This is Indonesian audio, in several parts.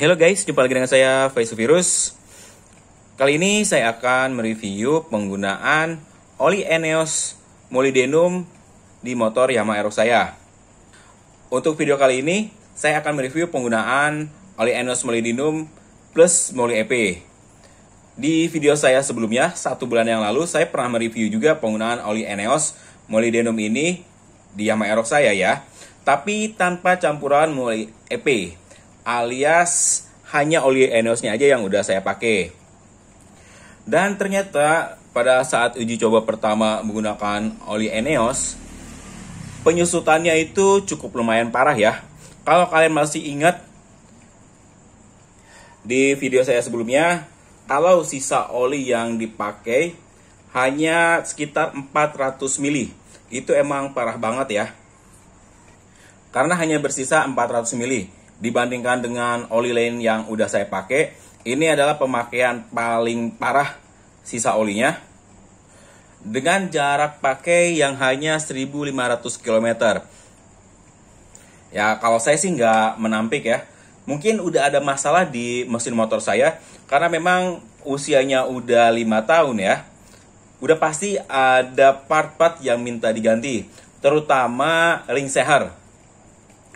Halo guys, jumpa lagi dengan saya Virus. Kali ini saya akan mereview penggunaan oli Eneos Molybdenum di motor Yamaha Aerox saya. Untuk video kali ini, saya akan mereview penggunaan oli Eneos Molybdenum plus Moly EP. Di video saya sebelumnya, 1 bulan yang lalu, saya pernah mereview juga penggunaan oli Eneos Molybdenum ini di Yamaha Aerox saya ya. Tapi tanpa campuran Moly EP, alias hanya oli Eneosnya aja yang udah saya pakai. Dan ternyata pada saat uji coba pertama menggunakan oli Eneos, penyusutannya itu cukup lumayan parah ya. Kalau kalian masih ingat di video saya sebelumnya, kalau sisa oli yang dipakai hanya sekitar 400 mili, itu emang parah banget ya. Karena hanya bersisa 400 mili. Dibandingkan dengan oli lain yang udah saya pakai, ini adalah pemakaian paling parah sisa olinya. Dengan jarak pakai yang hanya 1500 km. Ya, kalau saya sih nggak menampik ya. Mungkin udah ada masalah di mesin motor saya, karena memang usianya udah 5 tahun ya. Udah pasti ada part-part yang minta diganti, terutama ring seher.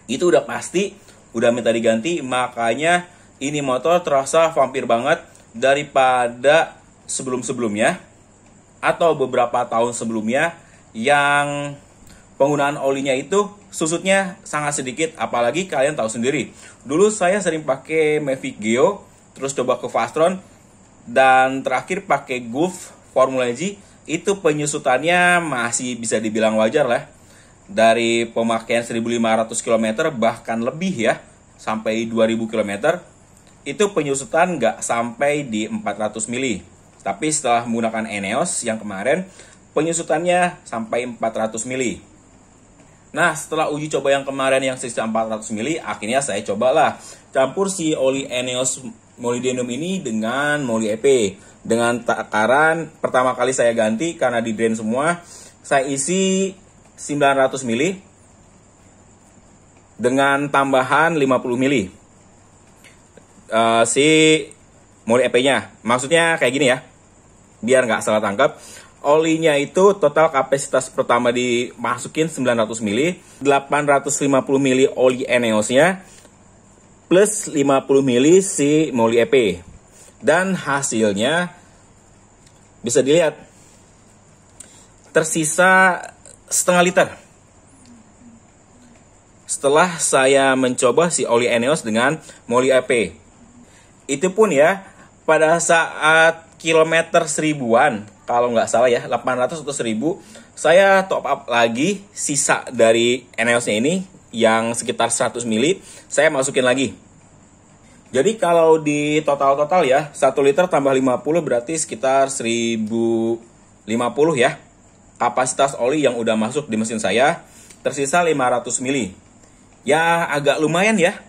Itu udah pasti udah minta diganti, makanya ini motor terasa vampir banget daripada sebelum-sebelumnya atau beberapa tahun sebelumnya yang penggunaan olinya itu susutnya sangat sedikit. Apalagi kalian tahu sendiri, dulu saya sering pakai Mavic Geo, terus coba ke Fastron, dan terakhir pakai Gulf Formula G. Itu penyusutannya masih bisa dibilang wajar lah. Dari pemakaian 1500 km bahkan lebih ya, sampai 2000 km, itu penyusutan nggak sampai di 400 mili. Tapi setelah menggunakan Eneos yang kemarin, penyusutannya sampai 400 mili. Nah, setelah uji coba yang kemarin yang sisa 400 mili, akhirnya saya cobalah campur si oli Eneos Molybdenum ini dengan Moly EP. Dengan takaran pertama kali saya ganti karena di drain semua, saya isi 900 mili dengan tambahan 50 mili si Moly EP-nya. Maksudnya kayak gini ya, biar nggak salah tangkap. Olinya itu total kapasitas pertama dimasukin 900 mili, 850 mili oli Eneosnya, plus 50 mili si Moly EP. Dan hasilnya bisa dilihat, tersisa setengah liter. Setelah saya mencoba si oli Eneos dengan Moly EP. Itu pun ya, pada saat kilometer 1000-an, kalau nggak salah ya, 800 atau 1000, saya top up lagi sisa dari Eneosnya ini, yang sekitar 100 mili, saya masukin lagi. Jadi kalau di total-total ya, 1 liter tambah 50 berarti sekitar 1050 ya. Kapasitas oli yang udah masuk di mesin saya, tersisa 500 mili. Ya agak lumayan ya.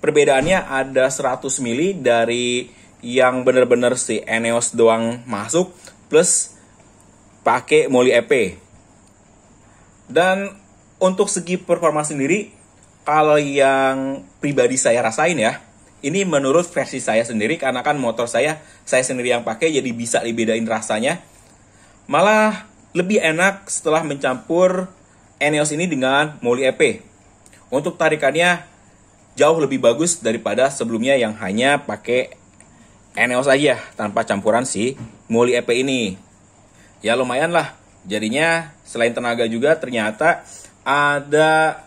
Perbedaannya ada 100 mili dari yang bener-bener si Eneos doang masuk, plus pakai Moly EP. Dan untuk segi performa sendiri, kalau yang pribadi saya rasain ya, ini menurut versi saya sendiri, karena kan motor saya sendiri yang pakai, jadi bisa dibedain rasanya. Malah lebih enak setelah mencampur Eneos ini dengan Moly EP. Untuk tarikannya jauh lebih bagus daripada sebelumnya yang hanya pakai Eneos aja tanpa campuran si Moly EP ini. Ya lumayan lah. Jadinya selain tenaga juga ternyata ada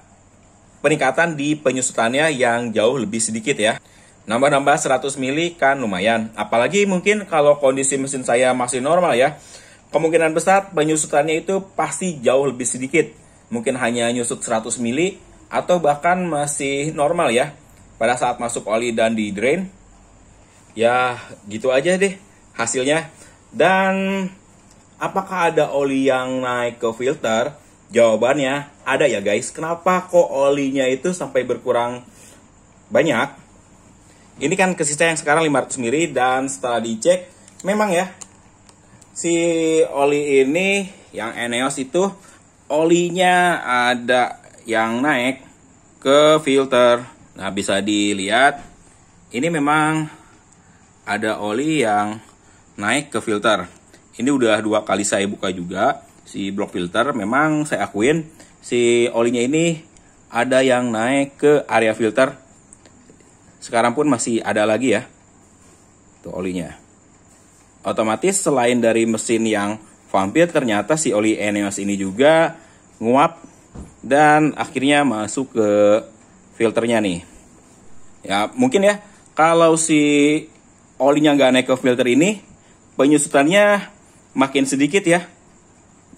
peningkatan di penyusutannya yang jauh lebih sedikit ya. Nambah-nambah 100 mili kan lumayan. Apalagi mungkin kalau kondisi mesin saya masih normal ya, kemungkinan besar penyusutannya itu pasti jauh lebih sedikit. Mungkin hanya nyusut 100 mili atau bahkan masih normal ya pada saat masuk oli dan di drain. Ya gitu aja deh hasilnya. Dan apakah ada oli yang naik ke filter? Jawabannya ada ya guys. Kenapa kok olinya itu sampai berkurang banyak? Ini kan kesisa yang sekarang 500 mili, dan setelah dicek memang ya, si oli ini yang Eneos itu olinya ada yang naik ke filter. Nah bisa dilihat Ini memang ada oli yang naik ke filter. Ini udah 2 kali saya buka juga si blok filter. Memang saya akuin si olinya ini ada yang naik ke area filter. Sekarang pun masih ada lagi ya. Tuh olinya. Otomatis selain dari mesin yang vampir, ternyata si oli Eneos ini juga nguap dan akhirnya masuk ke filternya nih. Ya mungkin ya, kalau si olinya nggak naik ke filter ini, penyusutannya makin sedikit ya.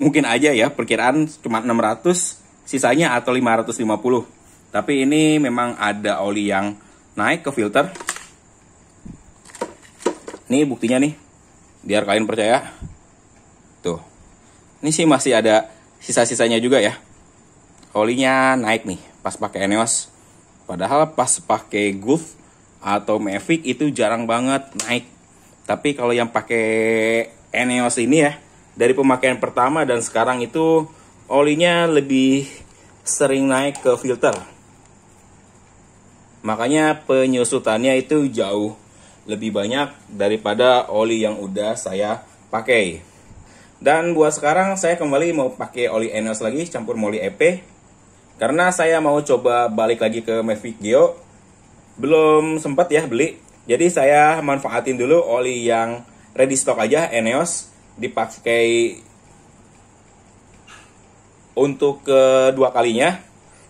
Mungkin aja ya, perkiraan cuma 600, sisanya atau 550. Tapi ini memang ada oli yang naik ke filter. Ini buktinya nih, biar kalian percaya. Tuh, ini sih masih ada sisa-sisanya juga ya. Olinya naik nih pas pakai Eneos. Padahal pas pakai Gulf atau Mavic itu jarang banget naik. Tapi kalau yang pakai Eneos ini ya, dari pemakaian pertama dan sekarang itu olinya lebih sering naik ke filter. Makanya penyusutannya itu jauh lebih banyak daripada oli yang udah saya pakai. Dan buat sekarang saya kembali mau pakai oli Eneos lagi campur Moly EP. Karena saya mau coba balik lagi ke Mavic Geo. Belum sempat ya beli. Jadi saya manfaatin dulu oli yang ready stock aja, Eneos. Dipakai untuk kedua kalinya.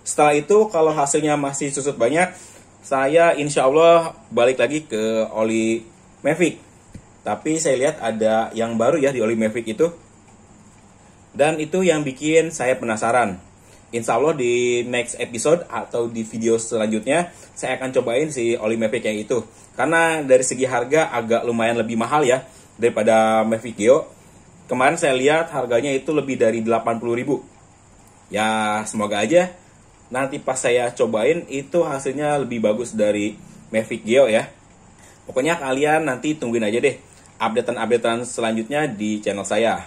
Setelah itu kalau hasilnya masih susut banyak, saya insya Allah balik lagi ke oli Mavic. Tapi saya lihat ada yang baru ya di oli Mavic itu. Dan itu yang bikin saya penasaran. Insya Allah di next episode atau di video selanjutnya saya akan cobain si oli Mavic yang itu. Karena dari segi harga agak lumayan lebih mahal ya daripada Mavic Geo. Kemarin saya lihat harganya itu lebih dari 80.000. Ya semoga aja nanti pas saya cobain itu hasilnya lebih bagus dari Mavic Geo ya. Pokoknya kalian nanti tungguin aja deh updatean-updatean selanjutnya di channel saya.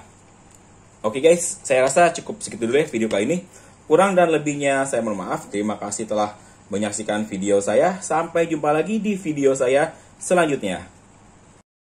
Oke guys, saya rasa cukup segitu dulu ya video kali ini. Kurang dan lebihnya saya mohon maaf. Terima kasih telah menyaksikan video saya. Sampai jumpa lagi di video saya selanjutnya.